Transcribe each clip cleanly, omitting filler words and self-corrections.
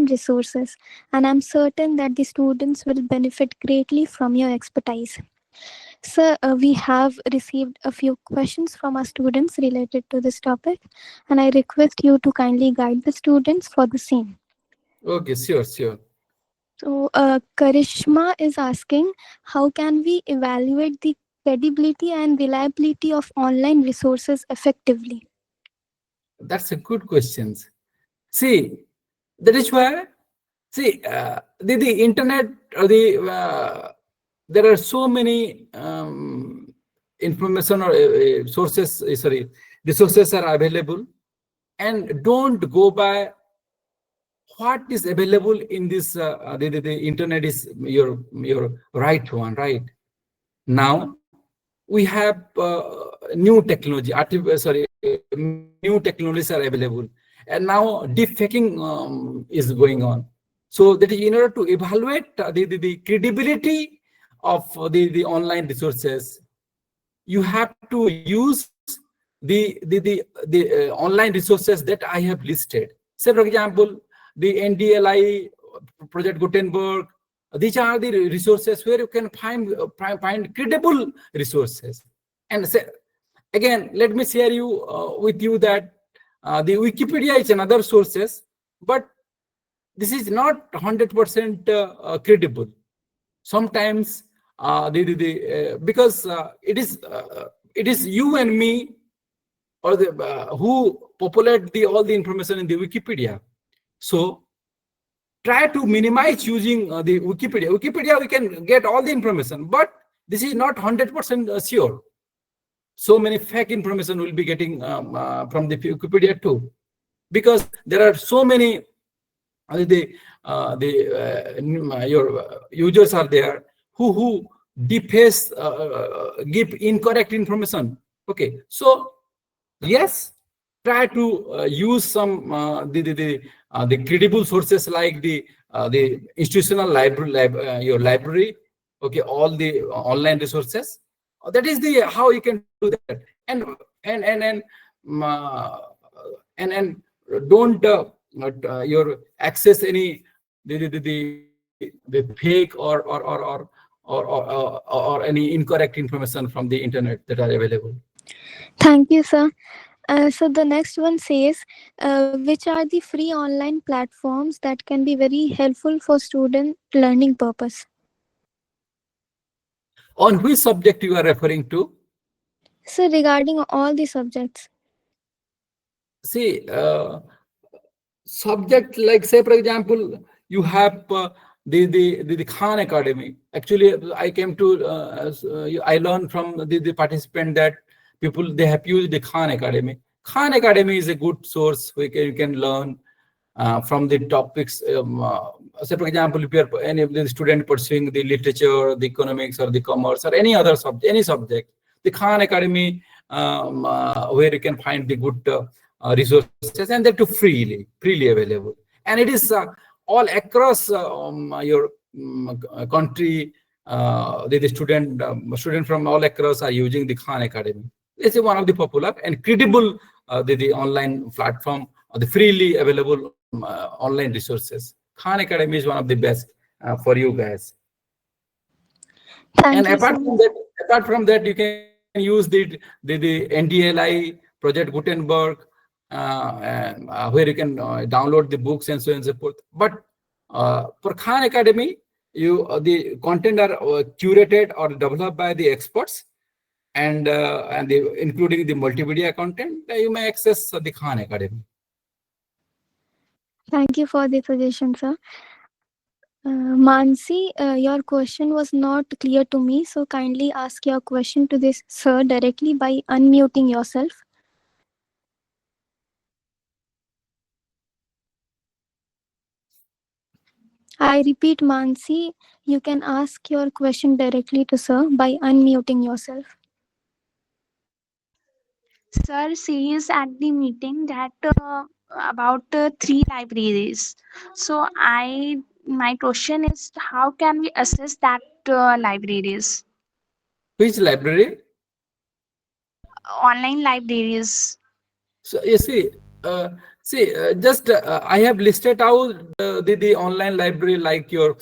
resources, and I'm certain that the students will benefit greatly from your expertise. Sir, we have received a few questions from our students related to this topic, and I request you to kindly guide the students for the same. Okay, sure. So, Karishma is asking, how can we evaluate the credibility and reliability of online resources effectively? That's a good question. See, that is why, see, the internet or there are so many information or sources, resources are available, and don't go by what is available in this, the internet is your right one, right? Now, we have new technology, new technologies are available, and now deep faking is going on. So that is in order to evaluate the credibility of the online resources, you have to use the online resources that I have listed. Say, for example, the NDLI, Project Gutenberg. These are the resources where you can find credible resources. And say, again, let me share with you that the Wikipedia is another sources, but this is not 100% credible. Sometimes because it is you and me or who populate all the information in the Wikipedia. So try to minimize using the Wikipedia. Wikipedia, we can get all the information, but this is not 100% sure. So many fake information will be getting from the Wikipedia too, because there are so many your users are there who deface, give incorrect information. Okay, so yes, try to use some the credible sources like the institutional library, your library. Okay, all the online resources. That is the how you can do that. And and don't your access any the fake or any incorrect information from the internet that are available. Thank you, sir. So the next one says, which are the free online platforms that can be very helpful for student learning purpose? On which subject you are referring to? So regarding all the subjects. See, subject like, say, for example, you have the Khan Academy. Actually, I came to I learned from the participant that people, they have used the Khan Academy. Khan Academy is a good source where you can learn from the topics. Say, for example, if you are any of the student pursuing the literature, the economics, or the commerce, or any other subject, the Khan Academy, where you can find the good resources, and they're freely available. And it is all across your country. The student from all across are using the Khan Academy. This is one of the popular and credible the online platform, the freely available online resources. Khan Academy is one of the best for you guys. And Thank you so much. apart from that, you can use the NDLI, Project Gutenberg, where you can download the books and so on and so forth. But for Khan Academy, the content are curated or developed by the experts, and including the multimedia content, you may access the Khan Academy. Thank you for the suggestion, sir. Mansi, your question was not clear to me, so kindly ask your question to this sir directly by unmuting yourself. I repeat, Mansi, you can ask your question directly to sir by unmuting yourself. Sir says at the meeting that about three libraries. So my question is, how can we assess that libraries, Which library? online libraries? So you see, See, just I have listed out the online library like your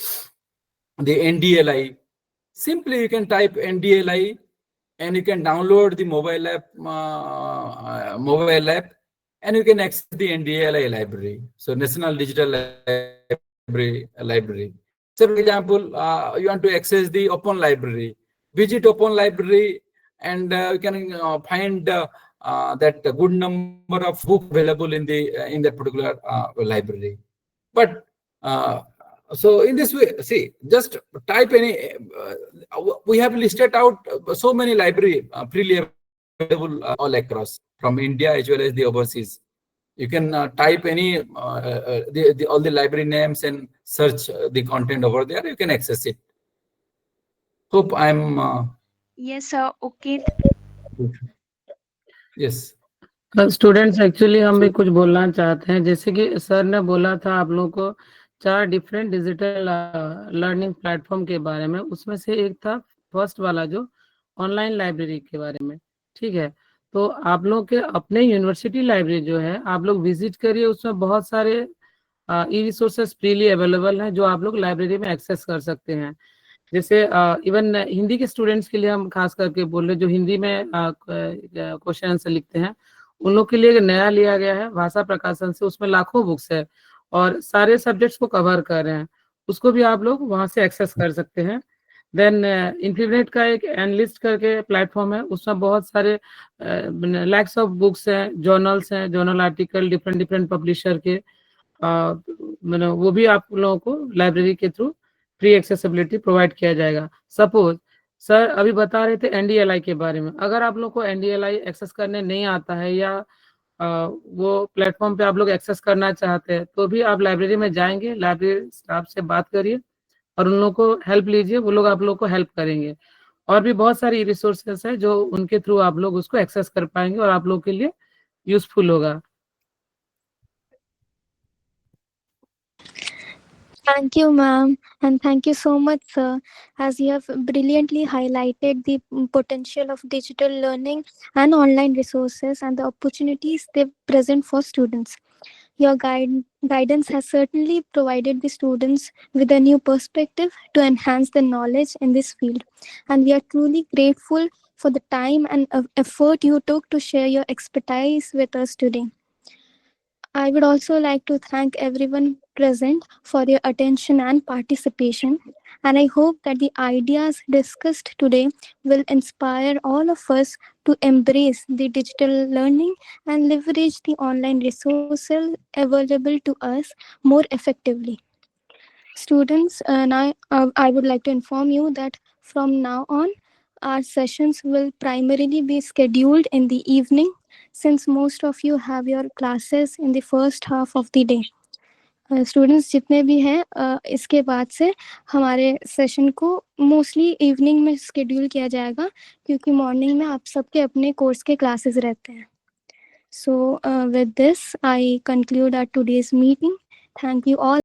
the NDLI. Simply you can type NDLI and you can download the mobile app, and you can access the NDLI library. So National Digital Library. So for example, you want to access the open library, visit open library, and you can find that a good number of books available in that particular library. But so in this way, see, just type any. We have listed out so many library freely available all across from India as well as the overseas. You can type any all the library names and search the content over there. You can access it. Hope I'm. Yes, sir. Okay. Yes. Students actually हम भी So, कुछ बोलना चाहते हैं, जैसे कि sir ने बोला था आप लोगों को 4 डिफरेंट डिजिटल लर्निंग प्लेटफॉर्म के बारे में, उसमें से एक था फर्स्ट वाला जो ऑनलाइन लाइब्रेरी के बारे में, ठीक है। तो आप लोग के अपने यूनिवर्सिटी लाइब्रेरी जो है आप लोग विजिट करिए, उसमें बहुत सारे ई रिसोर्सेस फ्रीली अवेलेबल हैं जो आप लोग लाइब्रेरी में एक्सेस कर सकते हैं। जैसे इवन हिंदी के स्टूडेंट्स के लिए हम खास करके बोल रहे, जो हिंदी में क्वेश्चन आंसर लिखते हैं, उन लोग के लिए एक नया लिया गया है भाषा प्रकाशन से, उसमें लाखों बुक्स है और सारे सब्जेक्ट्स को कवर कर रहे हैं, उसको भी आप लोग वहां से एक्सेस कर सकते हैं। देन इंटरनेट का एक एनलिस्ट करके प्लेटफॉर्म है, उसमें बहुत सारे लैक्स ऑफ बुक्स हैं, journal article different different publisher के, वो भी आप लोगों को लाइब्रेरी के थ्रू फ्री एक्सेसिबिलिटी प्रोवाइड किया जाएगा। सपोज सर अभी बता रहे थे एनडीएलआई के बारे में, अगर आप लोग को एनडीएलआई एक्सेस करने नहीं आता है या वो प्लेटफॉर्म पे आप लोग एक्सेस करना चाहते हैं, तो भी आप लाइब्रेरी में जाएंगे, लाइब्रेरी स्टाफ से बात करिए और उन लोगों को हेल्प लीजिए, वो लोग आप लोग को हेल्प करेंगे। और भी बहुत सारी रिसोर्सेस है जो उनके थ्रू आप लोग उसको एक्सेस कर पाएंगे और आप लोग के लिए यूजफुल होगा। Thank you, ma'am, and thank you so much, sir, as you have brilliantly highlighted the potential of digital learning and online resources and the opportunities they present for students. Your guidance has certainly provided the students with a new perspective to enhance their knowledge in this field, and we are truly grateful for the time and effort you took to share your expertise with us today. I would also like to thank everyone present for your attention and participation. And I hope that the ideas discussed today will inspire all of us to embrace the digital learning and leverage the online resources available to us more effectively. Students, I would like to inform you that from now on, our sessions will primarily be scheduled in the evening since most of you have your classes in the first half of the day. Students जितने भी हैं इसके बाद से हमारे session को mostly evening में schedule किया जाएगा क्योंकि मॉर्निंग में आप सबके अपने कोर्स के क्लासेस रहते हैं. So with this, I conclude our today's meeting. Thank you all.